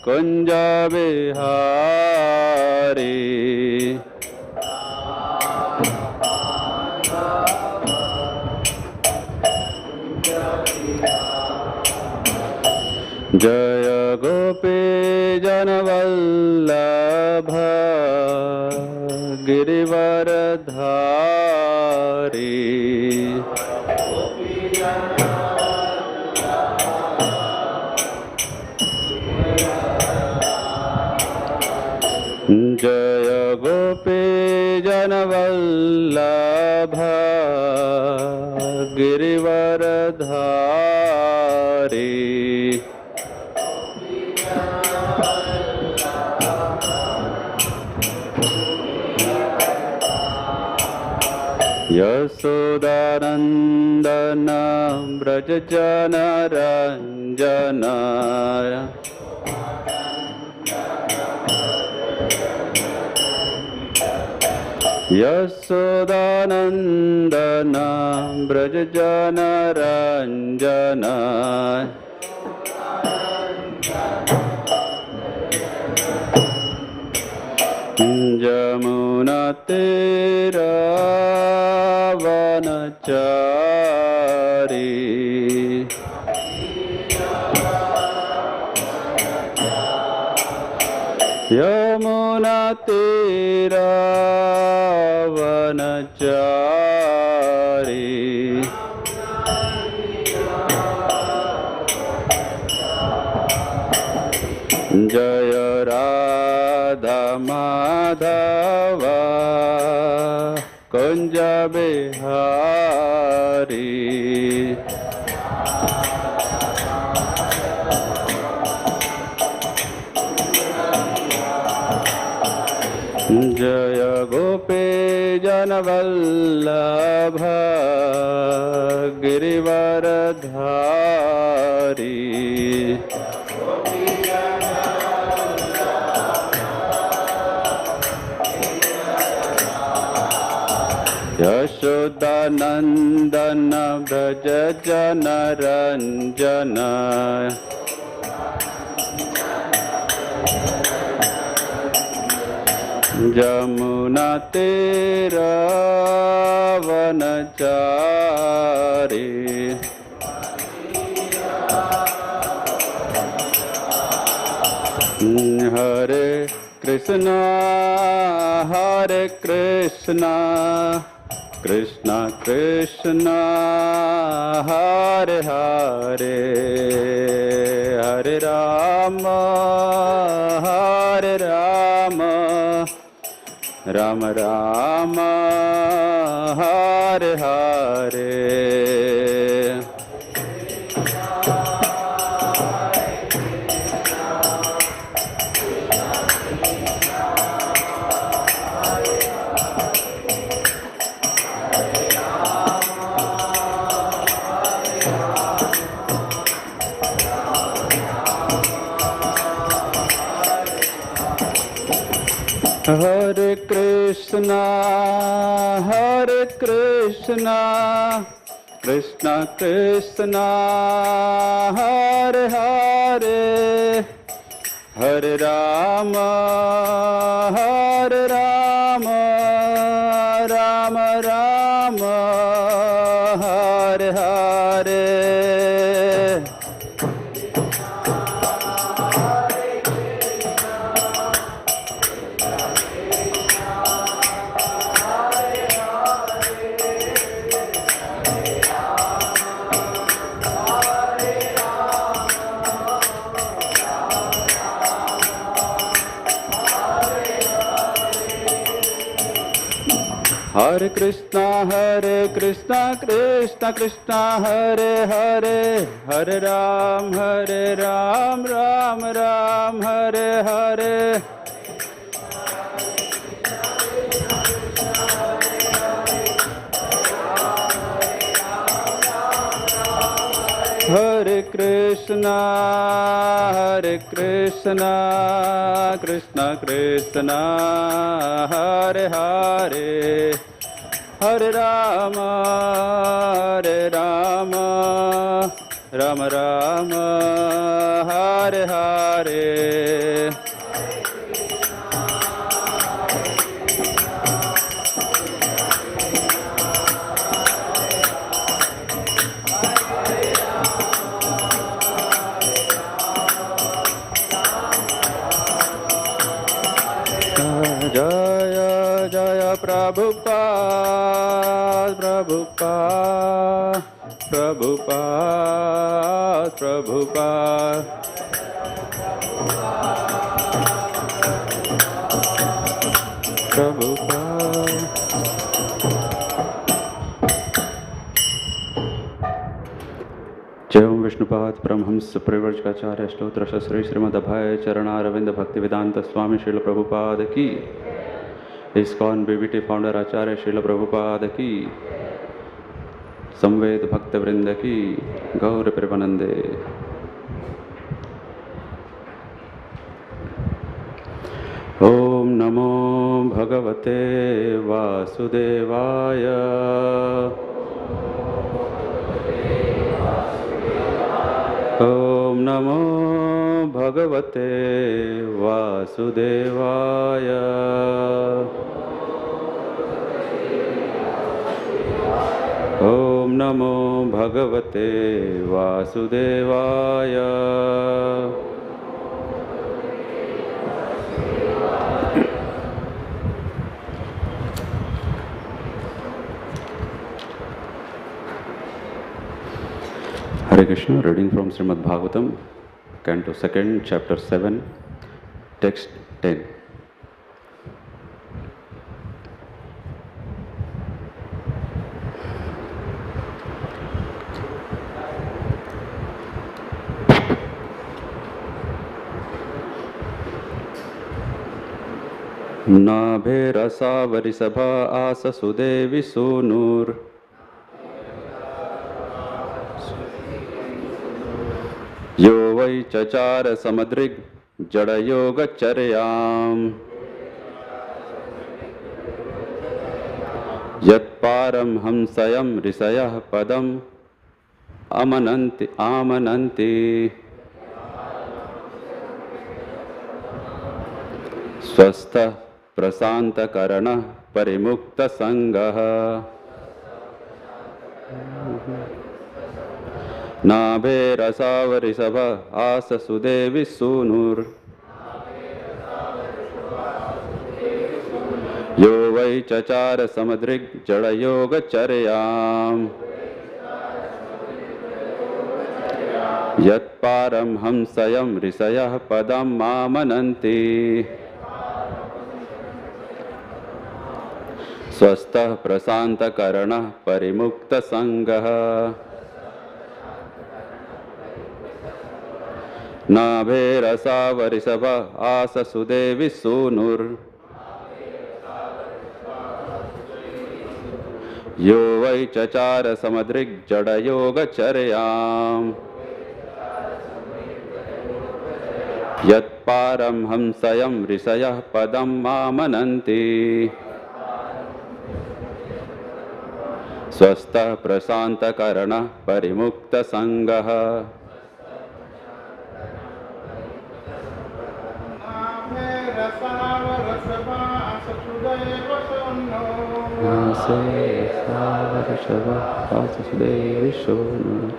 Kunja Bihari. Jaya Gopi Janavallabha Girivaradhari. Jaya Gopi Janavallabha Girivaradhari. Yasodanandana Brajajana Ranjana. Yasodanandana Brajajana Ranjana. Jamuna Tera Vanachari. Yamuna Tera Vanachari. Jaya Radha Madhava Kunja Bihari. Jaya Gopi Janavallabha Girivaradhari. Yashodanandana Brajajana Ranjana. Jamuna Tera Vanachari. Hare Krishna, Hare Krishna, Krishna Krishna, Hare Hare, Hare Rama, Hare Rama, Rama Rama, Hare Hare. Hare Krishna, Hare Krishna, Krishna Krishna, Hare Hare, Hare Rama, Hare Rama, Rama Rama, Hare Hare. Hare Krishna, Krishna Krishna, Hare Hare, Hare Ram, Ram Ram, Hare Hare. Hare Krishna, Krishna Krishna, Hare Hare, Hare Rama, Rama Rama, Hare Hare. Prabhupada, Prabhupada, Prabhupada, Prabhupada. Prabhupada. जय ओम विष्णुपाद परमहंस परिव्राजकाचार्य स्तोत्र श्री श्रीमद् अभय चरणारविंद भक्तिवेदांत स्वामी श्रील प्रभुपाद की, ISKCON BBT founder आचार्य श्रील प्रभुपाद की, संवेद भक्त वृंद की, गौर प्रेमानंदे। ओम नमो भगवते वासुदेवाय। ओम नमो भगवते वासुदेवाय। ओम नमो भगवते वासुदेवाय। Hare Krishna, reading from Srimad Bhagavatam, Canto 2nd, Chapter 7, Text 10. नाभे रसावरिसभा आस सुदेवी सूनुर यो वै चचार समदृग् जडयोगचर्याम् यत्पारं हंसयं ऋषयः पदम् आमनन्ति स्वस्थः प्रशान्तकरणः परिमुक्तसङ्गः नाभे रसावरिसभ आस सुदेवी सूनुर यो वै चचार समदृग् जडयोगचर्याम् यत्पारं हंसयं ऋषयः पदम् आमनन्ति स्वस्थः प्रशान्तकरणः परिमुक्तसङ्गः नाभे रसावरिसभ आस सुदेवी सूनुर यो वै चचार समदृग् जडयोगचर्याम् यत्पारं हंसयं ऋषयः पदम् आमनन्ति स्वस्थः प्रशान्तकरणः परिमुक्तसङ्गः सुदेवी सूनुर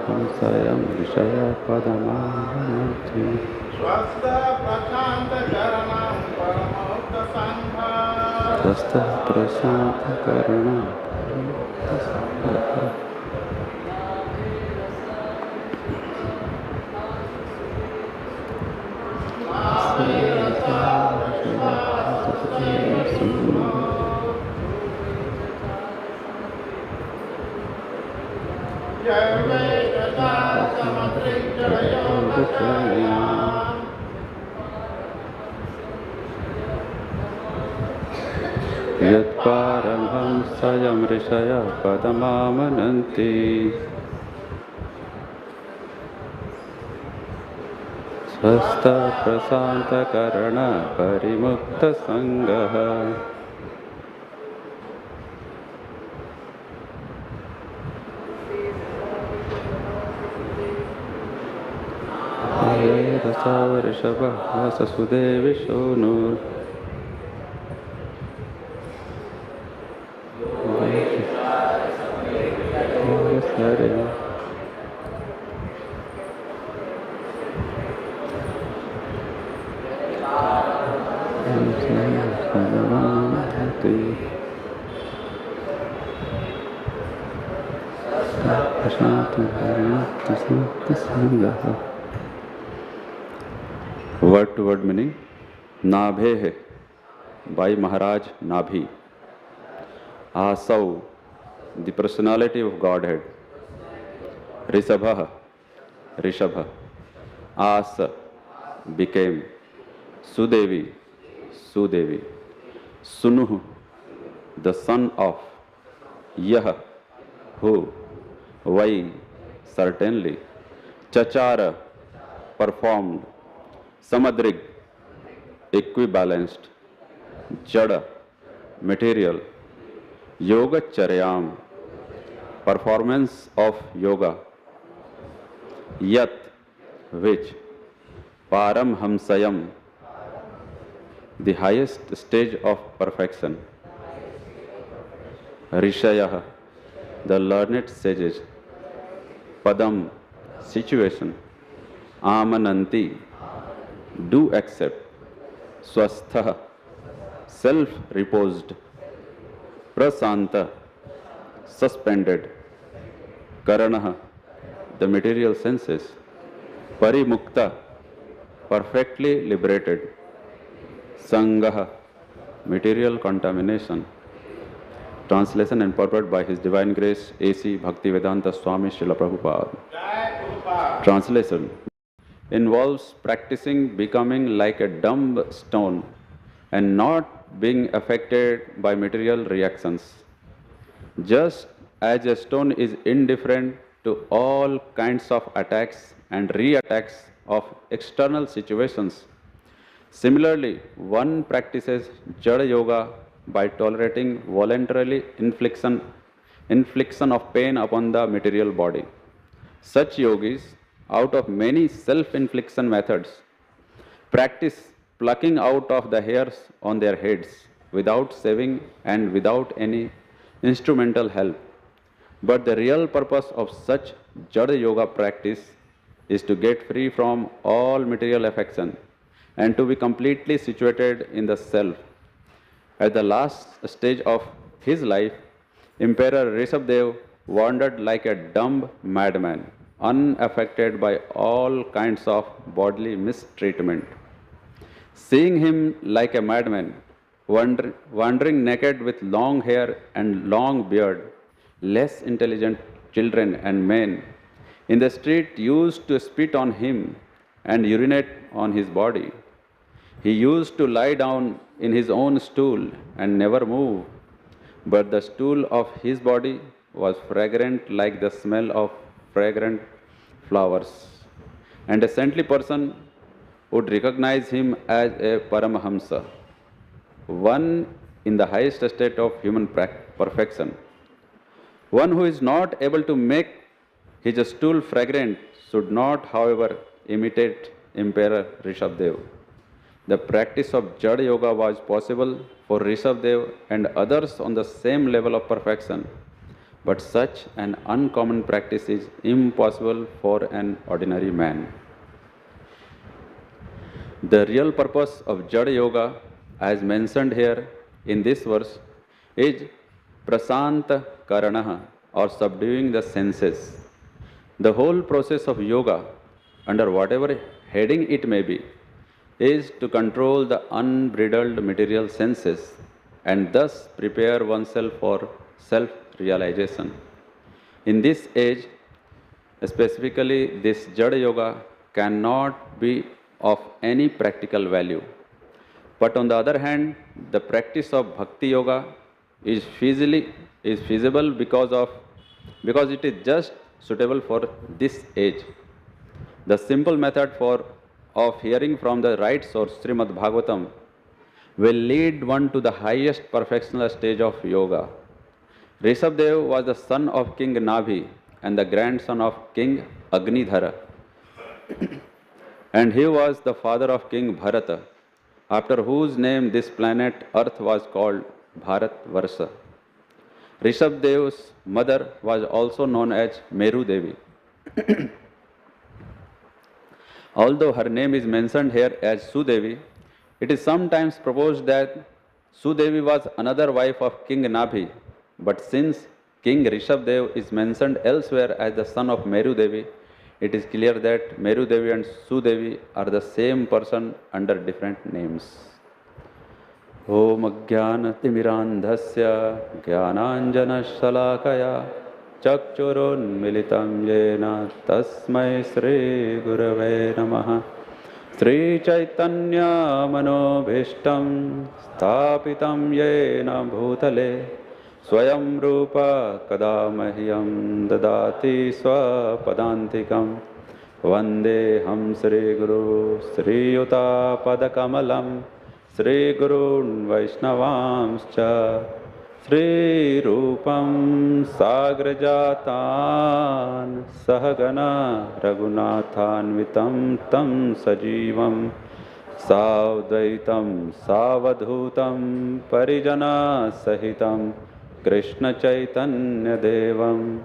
हंसयं ऋषयः पदमामनन्ति स्वस्थः प्रशान्तकरणः यत्पारं हंसयं ऋषयः पदमामनन्ति स्वस्थः प्रशान्तकरणः परिमुक्तसङ्गः रसावरिषभः आस Sudevi सूनुर Bhagavati Word to word meaning. Nabhe by Maharaj Nabhi. Asau, the personality of Godhead. Rishabha, Rishabha. Asa, became. Sudevi, Sudevi. Sunuhu, the son of. Yah, who. Vai, certainly. Chachara, performed. Samadrig, equibalanced. Jada, material. Yoga Charyam, performance of yoga. Yat, which. Paramhamsayam, the highest stage of perfection. Rishayah, the learned sages. Padam, situation. Amananti, do accept. Swastha, self-reposed. Prasanta, suspended. Karana, the material senses. Parimukta, perfectly liberated. Sangha, material contamination. Translation and purport by His Divine Grace A.C. Bhaktivedanta Swami Srila Prabhupada. Translation involves practicing becoming like a dumb stone and not being affected by material reactions. Just as a stone is indifferent to all kinds of attacks and re-attacks of external situations, similarly, one practices Jada Yoga by tolerating voluntarily infliction of pain upon the material body. Such yogis, out of many self-infliction methods, practice plucking out of the hairs on their heads without saving and without any instrumental help. But the real purpose of such Jada Yoga practice is to get free from all material affection and to be completely situated in the self. At the last stage of his life, Emperor Rishabdev wandered like a dumb madman, unaffected by all kinds of bodily mistreatment. Seeing him like a madman, wandering naked with long hair and long beard, less intelligent children and men in the street used to spit on him and urinate on his body. He used to lie down in his own stool and never move, but the stool of his body was fragrant like the smell of fragrant flowers, and a saintly person would recognize him as a Paramahamsa, one in the highest state of human perfection. One who is not able to make his stool fragrant should not, however, imitate Emperor Rishabdev. The practice of Jada Yoga was possible for Rishabdev and others on the same level of perfection, but such an uncommon practice is impossible for an ordinary man. The real purpose of Jada Yoga, as mentioned here in this verse, is Prasanta Karanaha, or subduing the senses. The whole process of yoga, under whatever heading it may be, is to control the unbridled material senses and thus prepare oneself for self-realization. In this age, specifically, this Jada Yoga cannot be of any practical value. But on the other hand, the practice of Bhakti Yoga is feasible because it is just suitable for this age. The simple method of hearing from the right source, Srimad Bhagavatam, will lead one to the highest perfectional stage of yoga. Rishabdev was the son of King Nabhi and the grandson of King Agnidhara. And he was the father of King Bharata, after whose name this planet Earth was called Bharatvarsha. Rishabdev's mother was also known as Meru Devi. Although her name is mentioned here as Sudevi, it is sometimes proposed that Sudevi was another wife of King Nabhi, but since King Rishabdev is mentioned elsewhere as the son of Meru Devi, it is clear that Meru Devi and Sudevi are the same person under different names. Om Ajnanatimirandhasya Jnananjanashalakaya Chakchurunmilitam Yena Tasmai Sri Gurave Namaha Sri Chaitanya Manobhishtam Sthapitam Yena Bhutale Swayam Rupa Kadamahyam Dadati Swapadantikam Vandeham Sri Guru Sri Yuta Padakamalam Sri Gurun Vaishnavamscha Sri Rupam Sagrajatan Sahagana Raghunathan Vitam Tam Sajivam Savdvaitam Savadhutam Parijana Sahitam Krishna Chaitanya Devam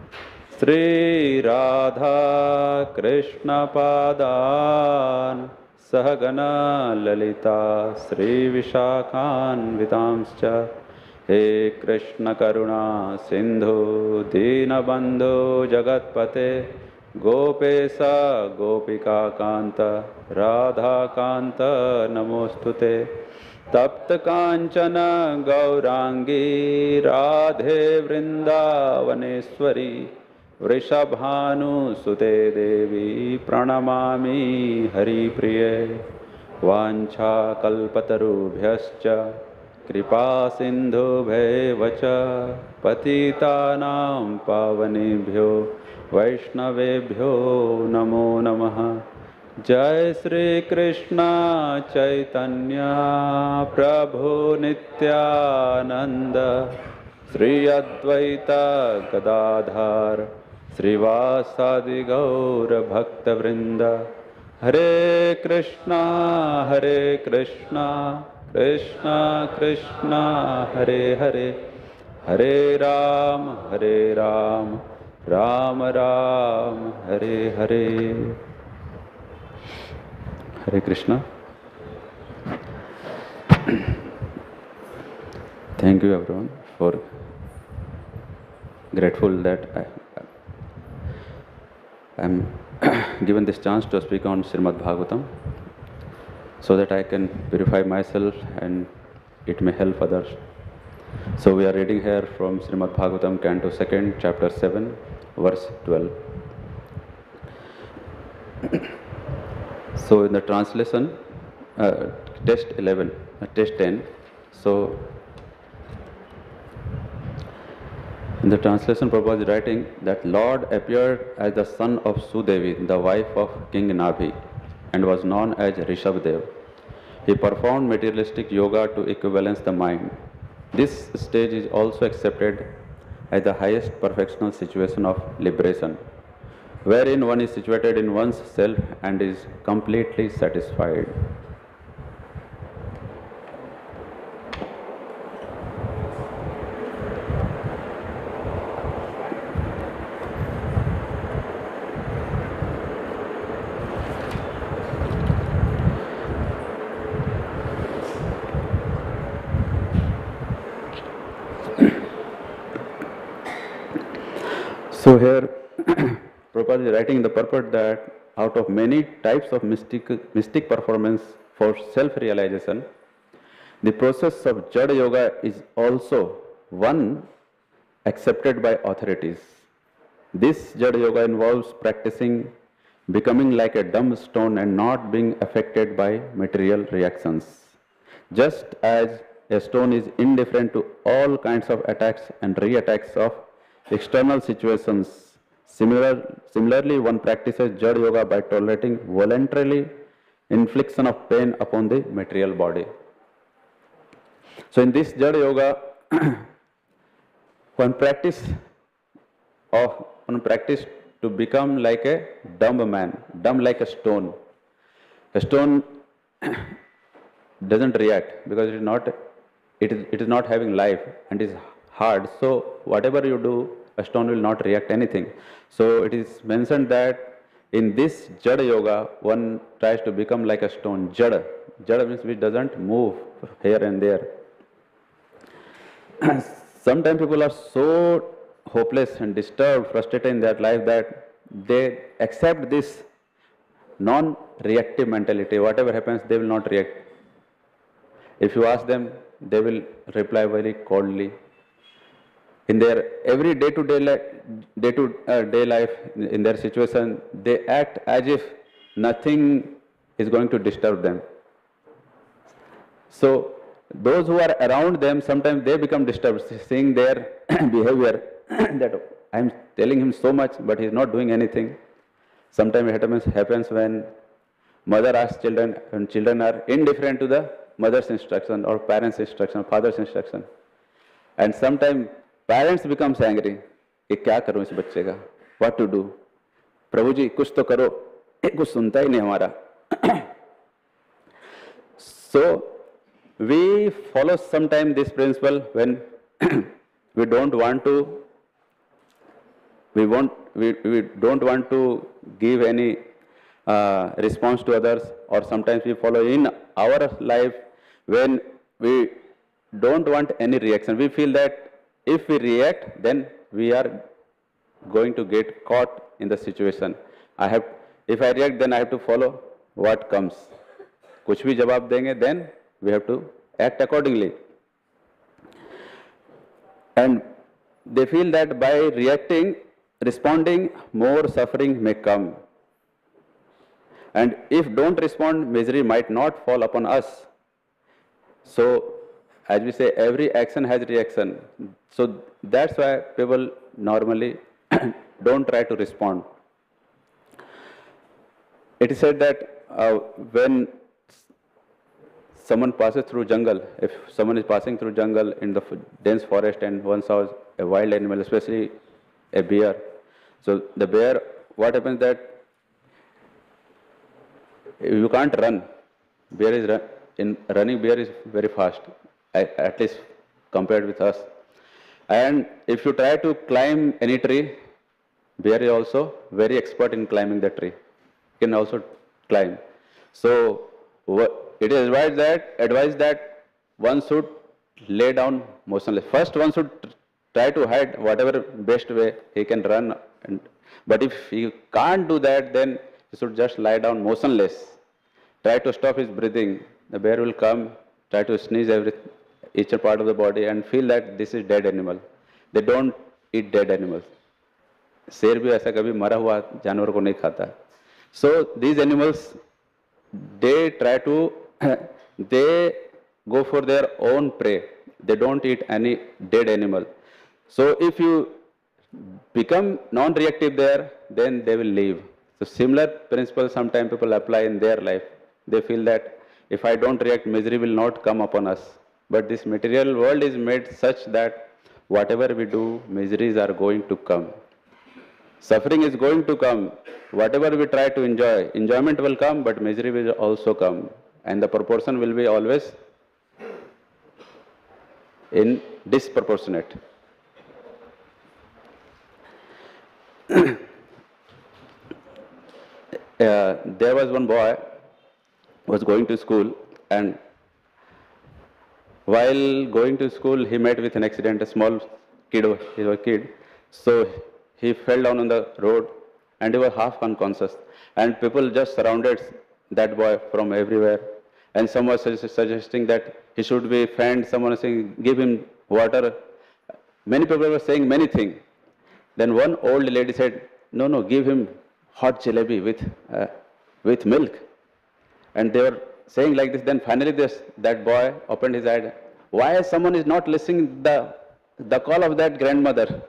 Sri Radha Krishna Padan Sahagana Lalita Sri Vishakhan Vitamscha He Krishna Karuna Sindhu Dinabandhu Jagatpate Gopesa Gopika Kanta Radha Kanta Namostute Tapta Kanchana Gaurangi Radhe Vrindavaneshwari Vrishabhanu Sute Devi Pranamami Hari Priye Vancha Kalpatarubhyascha Kripa Sindhu Bhevacha Patitanam Pavanebhyo Vaishnavebhyo Namo Namaha Jai Sri Krishna Chaitanya Prabhu Nityananda Sri Advaita Gadadhar Srivasadi Gaura Bhakta Vrinda Hare Krishna Krishna Krishna Hare Hare Hare Ram Ram Ram Hare Hare Hare Krishna. Thank you everyone for grateful that I am given this chance to speak on Srimad Bhagavatam so that I can purify myself and it may help others. So we are reading here from Srimad Bhagavatam, Canto 2, Chapter 7, verse 12. So in the translation, test 10. So in the translation, Prabhupada is writing that Lord appeared as the son of Sudevi, the wife of King Nabhi, and was known as Rishabdev. He performed materialistic yoga to equivalence the mind. This stage is also accepted as the highest perfectional situation of liberation, wherein one is situated in one's self and is completely satisfied. So here, Prabhupada is writing the purport that out of many types of mystic performance for self-realization, the process of Jada Yoga is also one accepted by authorities. This Jada Yoga involves practicing becoming like a dumb stone and not being affected by material reactions. Just as a stone is indifferent to all kinds of attacks and re-attacks of external situations, similarly one practices Jada Yoga by tolerating voluntarily infliction of pain upon the material body. So in this Jada Yoga, one practice to become like a dumb man, dumb like a stone. A stone doesn't react because it is not having life and is hard. So whatever you do, a stone will not react anything. So it is mentioned that in this Jada Yoga, one tries to become like a stone. Jada means which doesn't move here and there. sometimes people are so hopeless and disturbed, frustrated in their life that they accept this non-reactive mentality. Whatever happens, they will not react. If you ask them, they will reply very coldly. In their every day-to-day life, in their situation, they act as if nothing is going to disturb them. So those who are around them, sometimes they become disturbed, seeing their behavior, that I am telling him so much, but he is not doing anything. Sometimes it happens when mother asks children, and children are indifferent to the mother's instruction or parents' instruction, father's instruction. And sometimes parents becomes angry. कि क्या करूं इस बच्चे का? What to do? प्रभु जी कुछ तो करो. ये कुछ सुनता ही नहीं हमारा. So we follow sometimes this principle when we don't want to. We don't want to give any response to others, or sometimes we follow in our life when we don't want any reaction. We feel that if we react, then we are going to get caught in the situation. If I react, then I have to follow what comes. कुछ भी जवाब देंगे, then we have to act accordingly. And they feel that by responding, more suffering may come. And if don't respond, misery might not fall upon us. So, as we say, every action has reaction. So that's why people normally don't try to respond. It is said that when someone passes through jungle, if someone is passing through jungle in the dense forest and one saw a wild animal, especially a bear. So the bear, what happens that you can't run. Running bear is very fast, at least compared with us. And if you try to climb any tree, bear is also very expert in climbing the tree. Can also climb. So it is advised that one should lay down motionless. First, one should try to hide whatever best way he can run. But if he can't do that, then he should just lie down motionless. Try to stop his breathing. The bear will come, try to sneeze each part of the body and feel that this is dead animal. They don't eat dead animals. शेर भी ऐसा कभी मरा हुआ जानवर को नहीं खाता. So these animals, they go for their own prey. They don't eat any dead animal. So if you become non-reactive there, then they will leave. So similar principle sometimes people apply in their life. They feel that if I don't react, misery will not come upon us. But this material world is made such that whatever we do, miseries are going to come. Suffering is going to come. Whatever we try to enjoy, enjoyment will come, but misery will also come. And the proportion will be always in disproportionate. There was one boy who was going to school, and while going to school, he met with an accident. A small kid, he was a kid. So he fell down on the road and he was half unconscious. And people just surrounded that boy from everywhere. And someone was suggesting that he should be fanned. Someone was saying, give him water. Many people were saying many things. Then one old lady said, no, give him hot jalebi with milk. And they were saying like this. Then finally that boy opened his eyes. Why someone is not listening the call of that grandmother?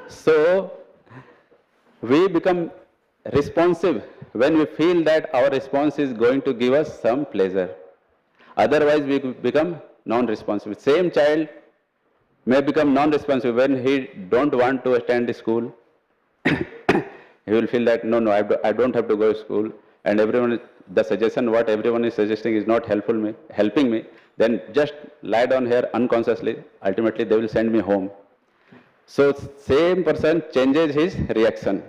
So we become responsive when we feel that our response is going to give us some pleasure. Otherwise we become non-responsive. Same child may become non-responsive when he don't want to attend school. He will feel that no, I don't have to go to school, and the suggestion what everyone is suggesting is not helping me. Then just lie down here unconsciously. Ultimately they will send me home. So same person changes his reaction.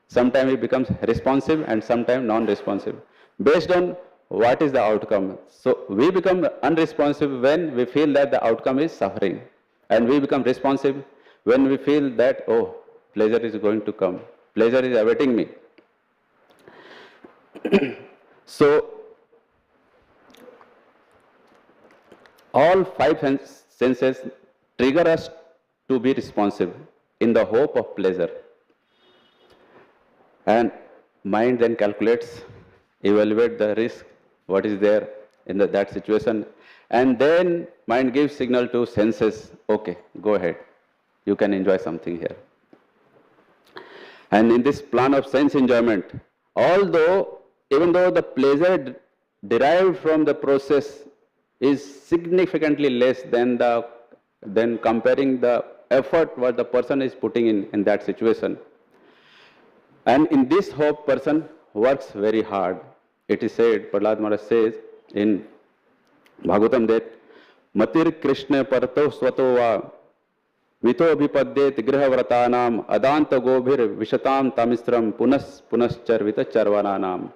Sometimes he becomes responsive and sometimes non-responsive. Based on what is the outcome. So we become unresponsive when we feel that the outcome is suffering. And we become responsive when we feel that, oh, pleasure is going to come. Pleasure is awaiting me. So, all five senses trigger us to be responsive in the hope of pleasure. And mind then calculates, evaluate the risk, what is there in that situation, and then mind gives signal to senses, okay, go ahead, you can enjoy something here. And in this plan of sense enjoyment, even though the pleasure derived from the process is significantly less than comparing the effort what the person is putting in that situation. And in this hope, person works very hard. It is said, Prahlad Maharaj says in Bhagavatam that, Matir Krishna Parto Swato Va Mito Abhipadyet Grihavratanam Adanta Gobhir Vishatam Tamistram Punascharvita Charvananam.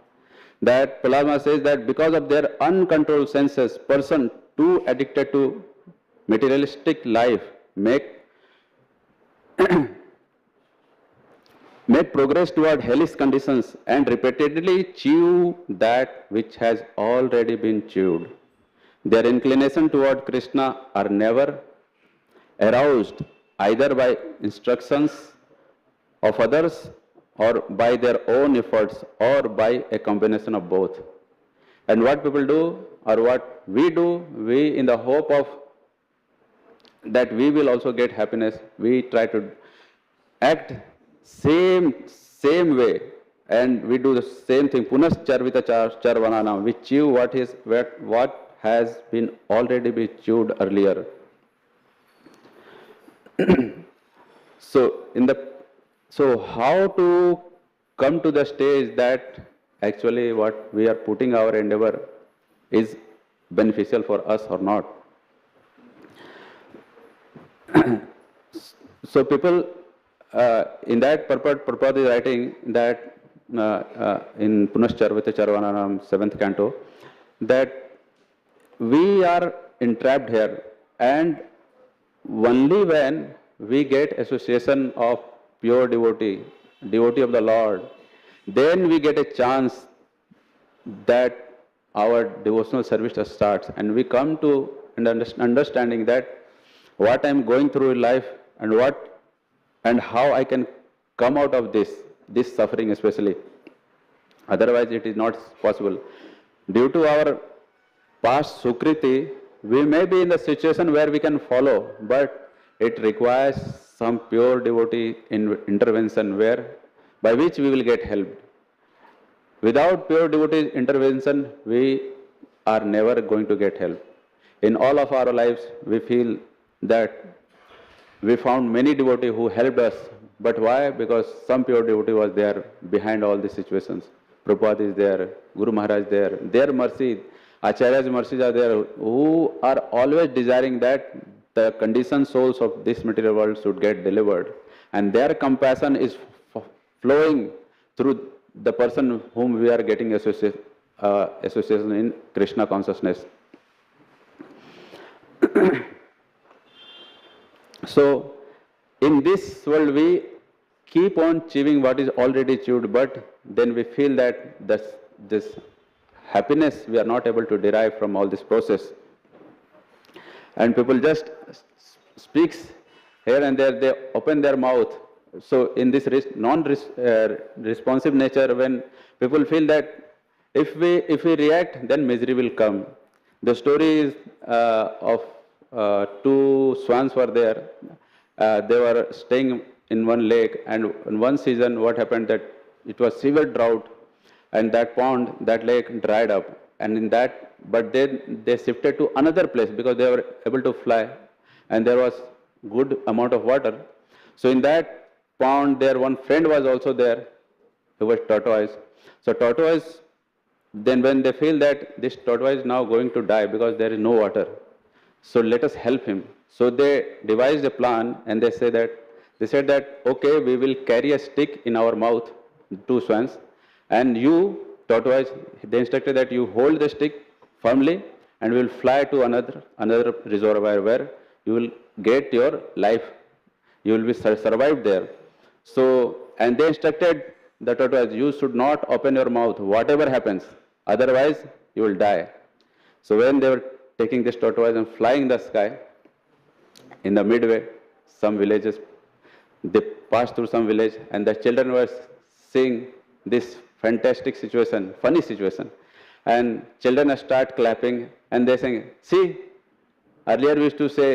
That Prahlad Maharaj says that because of their uncontrolled senses, person too addicted to materialistic life make progress toward hellish conditions and repeatedly chew that which has already been chewed. Their inclination toward Krishna are never aroused either by instructions of others or by their own efforts or by a combination of both. And what people do or what we do, we in the hope of that we will also get happiness, we try to act same way, and we do the same thing. Punascharvita charvananam. We chew what has been already been chewed earlier. So how to come to the stage that actually what we are putting our endeavor is beneficial for us or not? So people in that purport, Prabhupada is writing that in Punascharvita Charvananam 7th canto, that we are entrapped here, and only when we get association of pure devotee of the Lord, then we get a chance that our devotional service starts, and we come to an understanding that what I am going through in life and how I can come out of this suffering especially. Otherwise it is not possible. Due to our past sukriti, we may be in the situation where we can follow, but it requires some pure devotee intervention by which we will get helped. Without pure devotee intervention, we are never going to get help. In all of our lives, we feel that we found many devotees who helped us, but why? Because some pure devotee was there behind all these situations. Prabhupada is there, Guru Maharaj is there, their mercy, Acharya's mercies are there, who are always desiring that the conditioned souls of this material world should get delivered. And their compassion is flowing through the person whom we are getting association in Krishna consciousness. So, in this world we keep on chewing what is already chewed, but then we feel that this happiness we are not able to derive from all this process. And people just speaks here and there, they open their mouth. So in this non-responsive nature, when people feel that if we react, then misery will come. The story is of two swans were there. They were staying in one lake, and in one season what happened that it was severe drought, and that pond, that lake dried up. And in that, but then they shifted to another place because they were able to fly, and there was good amount of water. So in that pond, their one friend was also there, who was tortoise. So tortoise, then when they feel that this tortoise is now going to die because there is no water, so let us help him. So they devised a plan, and they said that okay, we will carry a stick in our mouth, two swans, and you tortoise, they instructed that you hold the stick firmly and will fly to another reservoir where you will get your life. You will be survived there. So, and they instructed the tortoise, you should not open your mouth, whatever happens, otherwise you will die. So when they were taking this tortoise and flying in the sky, in the midway, some villages, they passed through some village, and the children were seeing this fantastic situation, funny situation. And children start clapping, and they saying, see, earlier we used to say,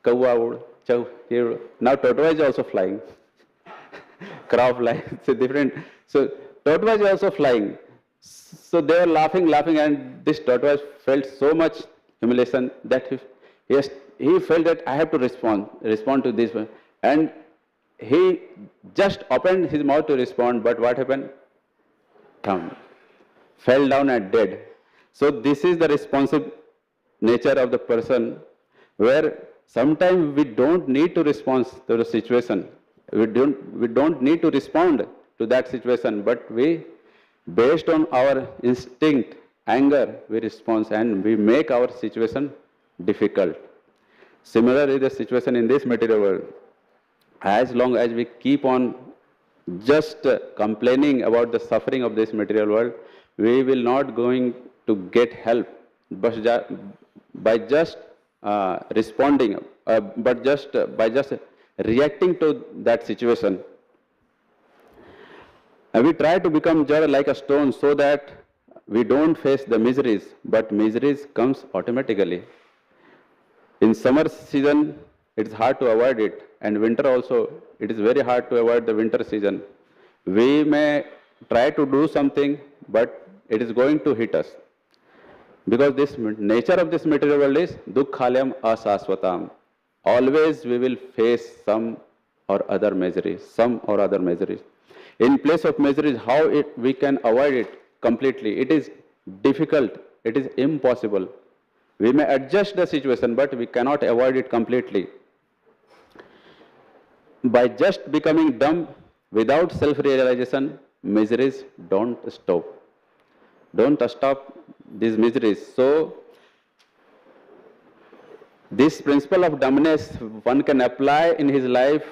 Kawa ud, chow, here. Now tortoise is also flying. Crow flying, it's different. So tortoise is also flying. So they were laughing, and this tortoise felt so much humiliation that he felt that I have to respond to this one. And he just opened his mouth to respond, but what happened? Fell down and dead. So this is the responsive nature of the person, where sometimes we don't need to respond to the situation. We don't need to respond to that situation, but we, based on our instinct, anger, we respond and we make our situation difficult. Similarly, the situation in this material world, as long as we keep on just complaining about the suffering of this material world, we will not going to get help by just responding, but just by just reacting to that situation. And we try to become just like a stone so that we don't face the miseries, but miseries comes automatically. In summer season, it's hard to avoid it, and winter also, it is very hard to avoid the winter season. We may try to do something, but it is going to hit us. Because this nature of this material world is dukkhalayam asasvatam. Always we will face some or other miseries, In place of miseries, how we can avoid it completely? It is difficult, it is impossible. We may adjust the situation, but we cannot avoid it completely. By just becoming dumb without self-realization, miseries don't stop. Don't stop these miseries. So, this principle of dumbness one can apply in his life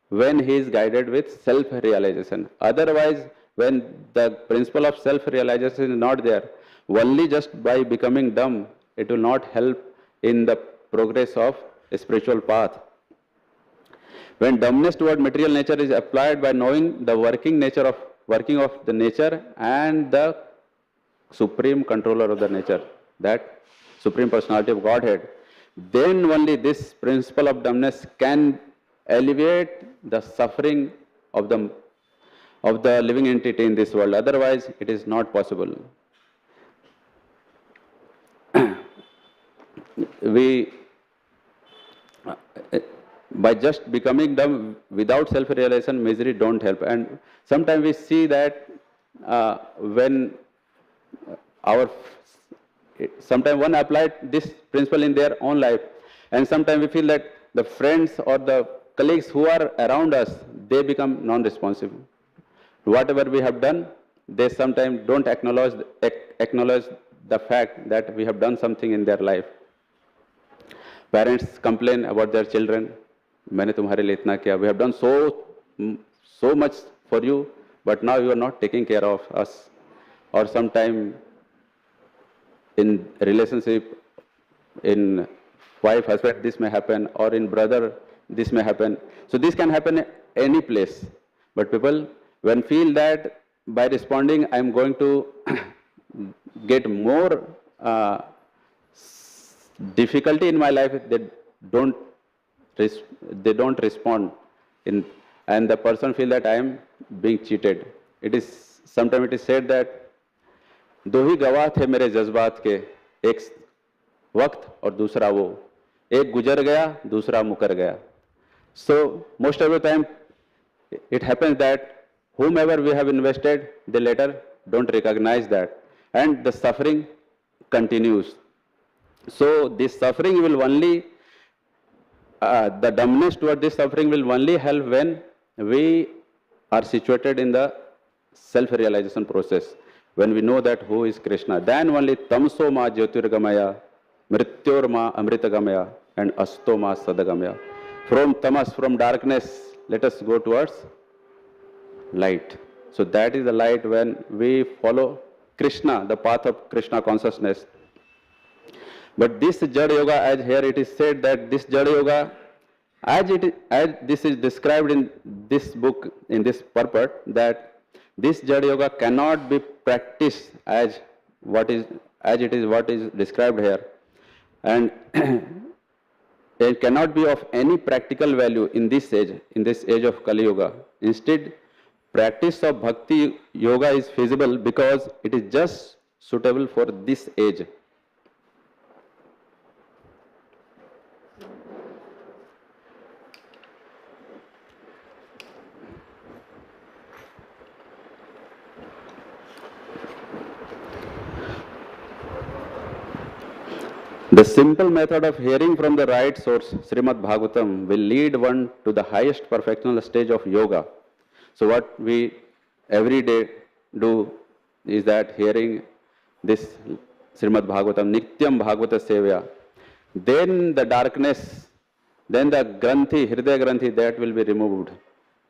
when he is guided with self-realization. Otherwise, when the principle of self-realization is not there, only just by becoming dumb, it will not help in the progress of a spiritual path. When dumbness toward material nature is applied by knowing the working of the nature and the supreme controller of the nature, that supreme personality of Godhead, then only this principle of dumbness can alleviate the suffering of the living entity in this world. Otherwise, it is not possible. By just becoming dumb without self-realization, misery don't help. And sometimes we see that when sometimes one applied this principle in their own life, and sometimes we feel that the friends or the colleagues who are around us, they become non-responsive. Whatever we have done, they sometimes don't acknowledge the fact that we have done something in their life. Parents complain about their children, मैंने तुम्हारे लिए इतना किया, we have done so much for you, but now you are not taking care of us. Or sometime in relationship, in wife, husband, this may happen, or in brother, this may happen. So this can happen any place. But people, when feel that by responding, I am going to get more difficulty in my life, they don't respond, and the person feel that I am being cheated. Sometimes it is said that दो ही गवाह थे मेरे जज्बात के, एक वक्त और दूसरा वो, एक गुजर गया दूसरा मुकर गया. So most of the time it happens that whomever we have invested, they later don't recognize that, and the suffering continues. So this suffering will only, the dumbness toward this suffering will only help when we are situated in the self-realization process. when we know that who is Krishna, then only tamso ma jyotirgamaya, mrityor ma amritagamaya, and asto ma sadagamaya. From tamas, from darkness, let us go towards light. So that is the light when we follow Krishna, the path of Krishna consciousness. But this Jada Yoga, as here it is said that this Jada Yoga, as this is described in this book, in this purport, that this Jada Yoga cannot be practiced as what is described here, and it cannot be of any practical value in this age of Kali Yoga. Instead, practice of Bhakti Yoga is feasible because it is just suitable for this age. The simple method of hearing from the right source, Srimad Bhagavatam, will lead one to the highest perfectional stage of yoga. So what we every day do is that hearing this Srimad Bhagavatam, Nityam Bhagavata Sevya, then the darkness, then the Granthi, Hridaya Granthi, that will be removed.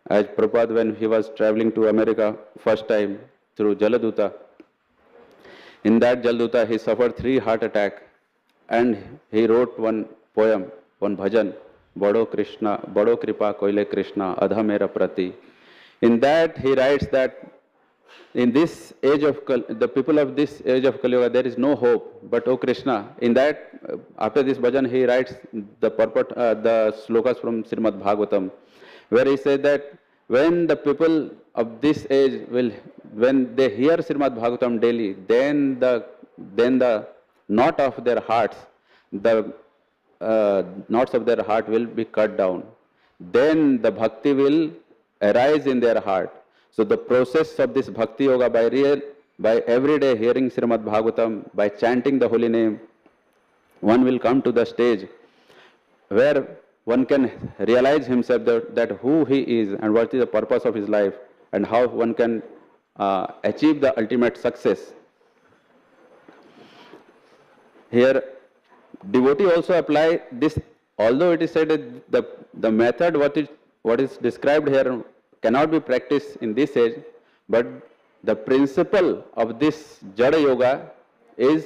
As Prabhupada, when he was traveling to America first time through Jaladuta, in that Jaladuta he suffered 3 heart attacks. And he wrote one poem, one bhajan, Bado Krishna, Bado Kripa Koile Krishna, Adha Mera Prati. In that he writes that in this age of the people of this age of Kali Yuga, there is no hope. But O Krishna, in that after this bhajan he writes the purport, the slokas from Srimad Bhagavatam, where he says that when the people of this age when they hear Srimad Bhagavatam daily, then the knot of their hearts, the knots of their heart will be cut down. Then the bhakti will arise in their heart. So the process of this bhakti yoga by every day hearing Srimad Bhagavatam, by chanting the holy name, one will come to the stage where one can realize himself that who he is and what is the purpose of his life and how one can achieve the ultimate success. Here, devotee also apply this, although it is said that the method what is described here cannot be practiced in this age, but the principle of this Jada Yoga is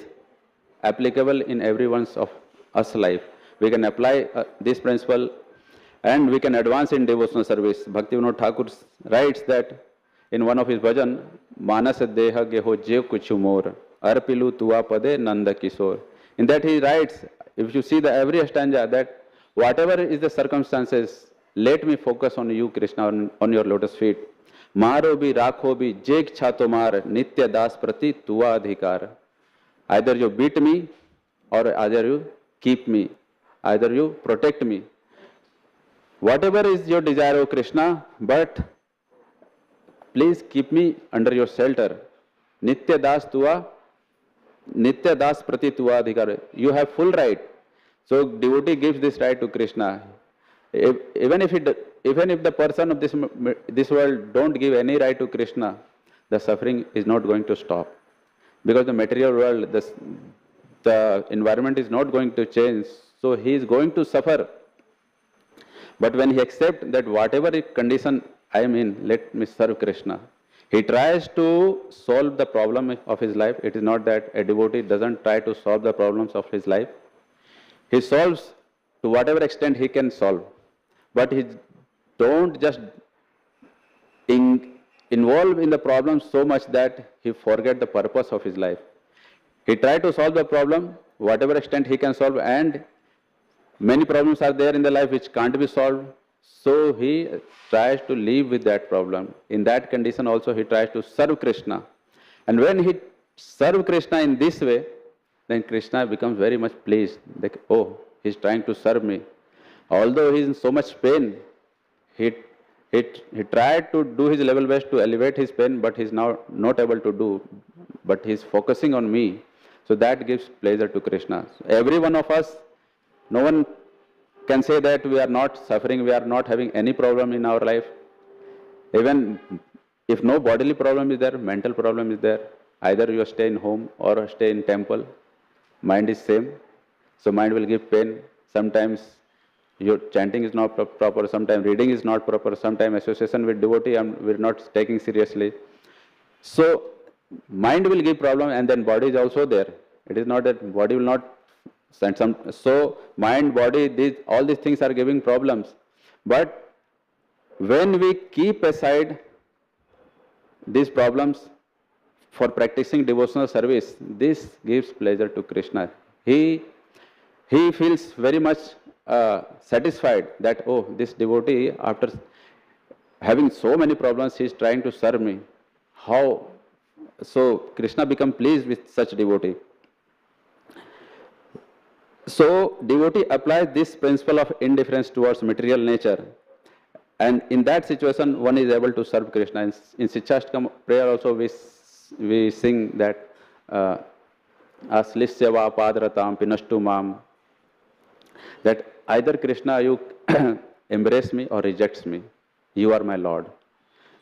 applicable in everyone's of us life. We can apply this principle and we can advance in devotional service. Bhaktivinoda Thakur writes that in one of his bhajan, Manas Deha Geho Je Kuchu More, Arpilu Tua Pade Nanda Kishore. In that he writes, if you see the every stanza, that whatever is the circumstances, let me focus on you, Krishna, on your lotus feet. Maro bhi rakho bhi jeg chato mar nitya das prati tua adhikar. Either you beat me or either you keep me, either you protect me. Whatever is your desire, O Krishna, but please keep me under your shelter. Nitya das prati tua adhikar. You have full right. So devotee gives this right to Krishna. Even if the person of this world don't give any right to Krishna, the suffering is not going to stop. Because the material world, the environment is not going to change. So he is going to suffer. But when he accepts that whatever condition I am in, let me serve Krishna. He tries to solve the problem of his life. It is not that a devotee doesn't try to solve the problems of his life. He solves to whatever extent he can solve. But he don't just involve in the problem so much that he forget the purpose of his life. He tries to solve the problem, whatever extent he can solve, and many problems are there in the life which can't be solved. So he tries to live with that problem. In that condition also he tries to serve Krishna. And when he serves Krishna in this way, then Krishna becomes very much pleased. Like, oh, he's trying to serve me. Although he is in so much pain, he tried to do his level best to elevate his pain, but he's now not able to do. But he's focusing on me. So that gives pleasure to Krishna. So every one of us, no one can say that we are not suffering, we are not having any problem in our life. Even if no bodily problem is there, mental problem is there. either you stay in home or stay in temple, mind is same. So mind will give pain. Sometimes your chanting is not proper, sometimes reading is not proper, sometimes association with devotee and we're not taking seriously. So mind will give problem and then body is also there. It is not that body will not send some. So mind, body, all these things are giving problems. But when we keep aside these problems for practicing devotional service, this gives pleasure to Krishna. He feels very much satisfied that, oh, this devotee, after having so many problems, he is trying to serve me. How? So Krishna become pleased with such devotee. So devotee applies this principle of indifference towards material nature. And in that situation, one is able to serve Krishna. In Sichastakam prayer also we sing that Aslisyava padratam pinastu mam, that either Krishna you embrace me or rejects me. You are my Lord.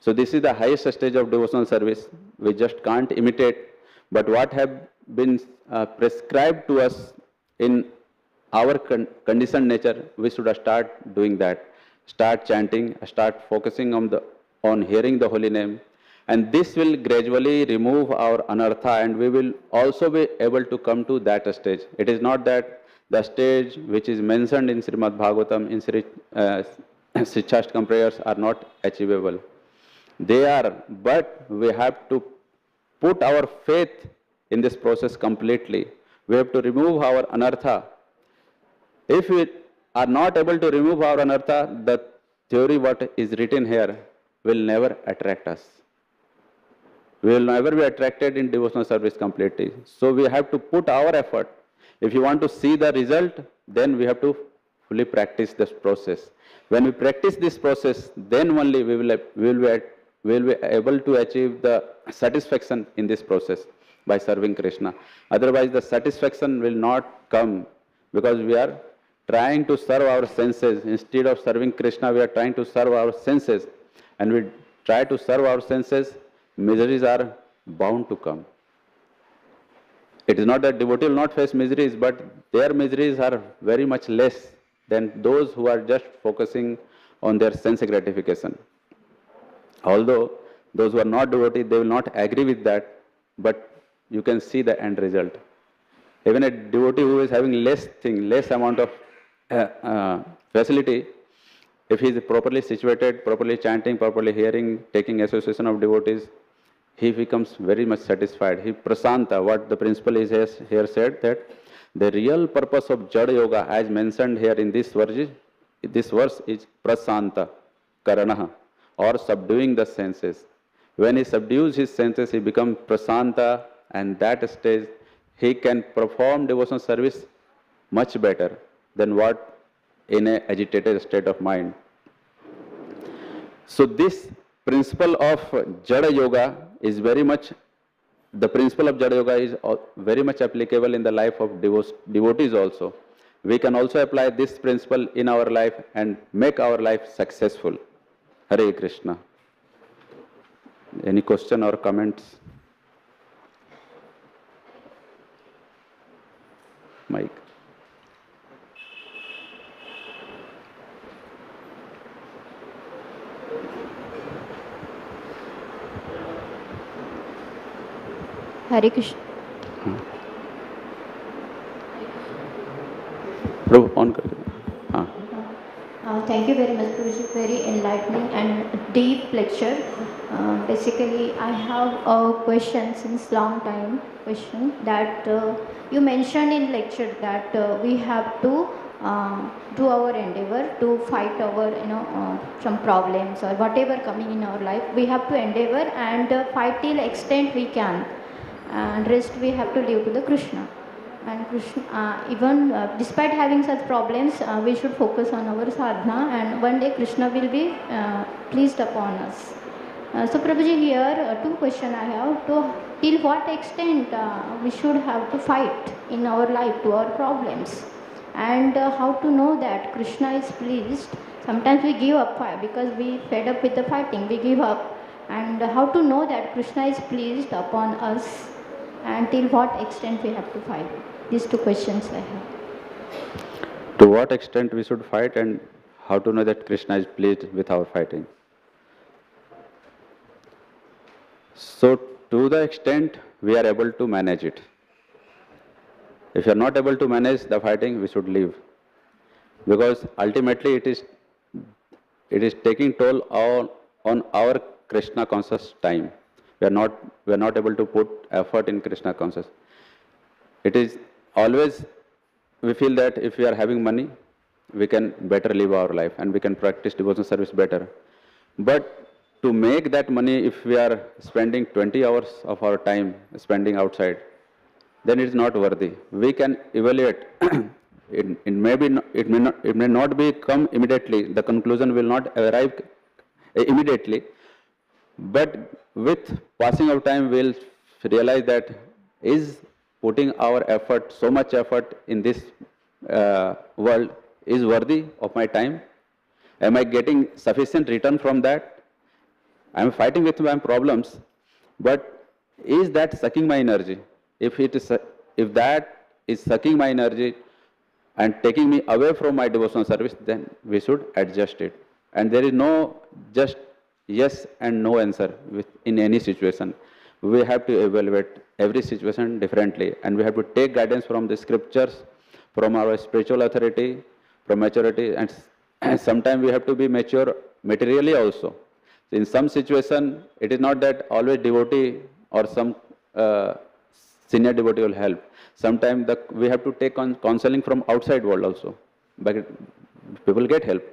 So this is the highest stage of devotional service. We just can't imitate, but what have been prescribed to us in our conditioned nature, we should start doing that. Start chanting, start focusing on hearing the holy name, and this will gradually remove our anartha, and we will also be able to come to that stage. It is not that the stage which is mentioned in Srimad Bhagavatam, in Sichastakam prayers are not achievable. They are, but we have to put our faith in this process completely. We have to remove our anartha. If we are not able to remove our anartha, the theory what is written here will never attract us. We will never be attracted in devotional service completely. So we have to put our effort. If you want to see the result, then we have to fully practice this process. When we practice this process, then only we will be able to achieve the satisfaction in this process by serving Krishna. Otherwise, the satisfaction will not come because we are trying to serve our senses. Instead of serving Krishna, we are trying to serve our senses. And we try to serve our senses, miseries are bound to come. It is not that devotee will not face miseries, but their miseries are very much less than those who are just focusing on their sense gratification. Although those who are not devotee, they will not agree with that, but you can see the end result. Even a devotee who is having less amount of facility, if he is properly situated, properly chanting, properly hearing, taking association of devotees, he becomes very much satisfied. He prasanta, what the principle is here said, that the real purpose of Jada Yoga, as mentioned here in this verse is prasanta, karanaha, or subduing the senses. When he subdues his senses, he becomes prasanta, and that stage he can perform devotional service much better than what in an agitated state of mind. So this principle of Jada Yoga is very much, the principle of Jada Yoga is very much applicable in the life of devotees also. We can also apply this principle in our life and make our life successful. Hare Krishna. Any question or comments? Mike. Hare Krishna. Prabhu, on kar. Thank you very much, Prabhuji. Very enlightening and deep lecture. Basically, I have a question since long time. Question that you mentioned in lecture that we have to do our endeavor to fight our some problems or whatever coming in our life. We have to endeavor and fight till extent we can, and rest we have to leave to the Krishna. And Krishna, even despite having such problems, we should focus on our sadhana, and one day Krishna will be pleased upon us. So Prabhuji, here two questions I have. Till what extent we should have to fight in our life to our problems, and how to know that Krishna is pleased. Sometimes we give up because we fed up with the fighting, we give up. And how to know that Krishna is pleased upon us and till what extent we have to fight? These two questions I have. To what extent we should fight, and how to know that Krishna is pleased with our fighting? So, to the extent we are able to manage it. If you are not able to manage the fighting, we should leave. Because ultimately it is taking toll on our Krishna conscious time. We are not able to put effort in Krishna conscious. It is always, we feel that if we are having money, we can better live our life and we can practice devotional service better. But to make that money, if we are spending 20 hours of our time spending outside, then it is not worthy. We can evaluate. It may not be come immediately. The conclusion will not arrive immediately. But with passing of time, we'll realize that is putting our effort, so much effort in this world, is worthy of my time? Am I getting sufficient return from that? I'm fighting with my problems, but is that sucking my energy? If that is sucking my energy and taking me away from my devotional service, then we should adjust it. And there is no just yes and no answer in any situation. We have to evaluate every situation differently, and we have to take guidance from the scriptures, from our spiritual authority, from maturity, and sometimes we have to be mature materially also. In some situation, it is not that always devotee or some senior devotee will help. Sometimes we have to take on counseling from outside world also. But people get help.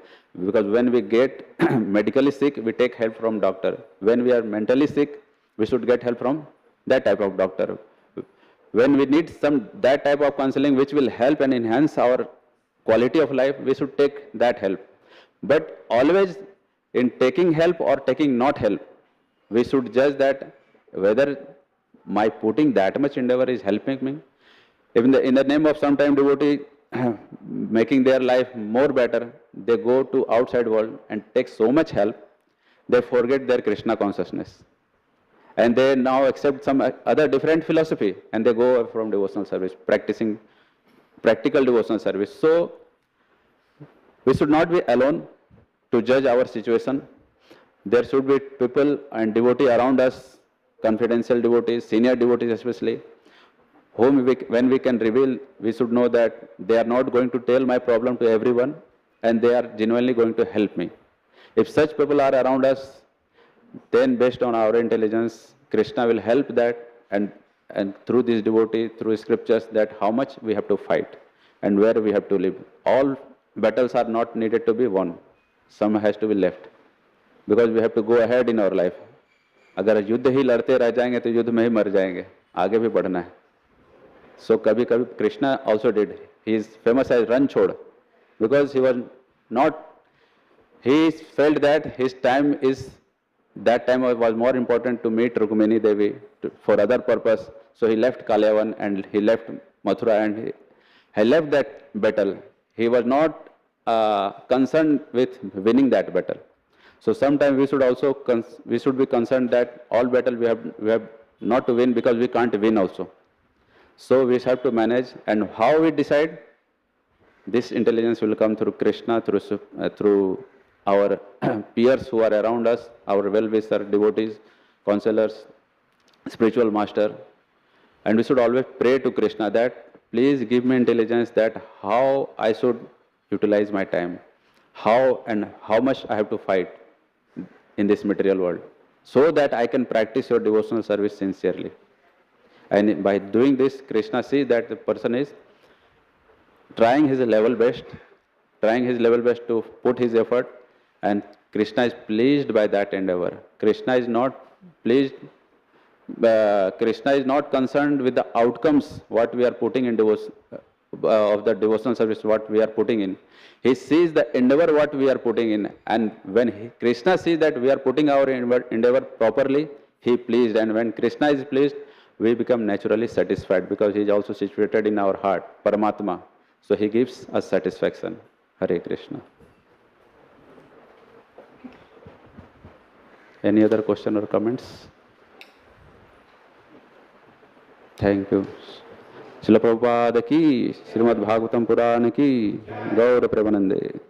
Because when we get medically sick, we take help from doctor. When we are mentally sick, we should get help from that type of doctor. When we need that type of counseling which will help and enhance our quality of life, we should take that help. But always in taking help or taking not help, we should judge that whether my putting that much endeavor is helping me. Even in the name of sometime devotee making their life more better, they go to outside world and take so much help, they forget their Krishna consciousness. And they now accept some other different philosophy and they go from devotional service, practicing practical devotional service. So, we should not be alone to judge our situation. There should be people and devotee around us, confidential devotees, senior devotees especially, whom when we can reveal, we should know that they are not going to tell my problem to everyone and they are genuinely going to help me. If such people are around us, then based on our intelligence, Krishna will help that, and through this devotee, through scriptures, that how much we have to fight and where we have to live. All battles are not needed to be won. Some has to be left. Because we have to go ahead in our life. अगर युद्ध ही लड़ते रह जाएंगे तो युद्ध में ही मर जाएंगे, आगे भी बढ़ना है. So कभी कभी Krishna also did. He is famous as Ranchod, because he was not. He felt that his time is, that time was more important to meet Rukmini Devi for other purpose. So he left Kalyavan and he left Mathura and he left that battle. He was not concerned with winning that battle. So sometimes we should also we should be concerned that all battle we have not to win, because we can't win also. So we have to manage, and how we decide, this intelligence will come through Krishna, through our peers who are around us, our well-wisher, devotees, counselors, spiritual master. And we should always pray to Krishna that please give me intelligence that how I should utilize my time, how and how much I have to fight in this material world, so that I can practice your devotional service sincerely. And by doing this, Krishna sees that the person is trying his level best to put his effort, and Krishna is pleased by that endeavor. Krishna is not pleased, Krishna is not concerned with the outcomes, what we are putting in of the devotional service, what we are putting in. He sees the endeavor what we are putting in, and when Krishna sees that we are putting our endeavor properly, he pleased, and when Krishna is pleased, we become naturally satisfied, because he is also situated in our heart, Paramatma. So he gives us satisfaction. Hare Krishna. Any other question or comments? Thank you. Srila Prabhupada ki, Srimad Bhagavatam Purana ki, Gaura Premanande.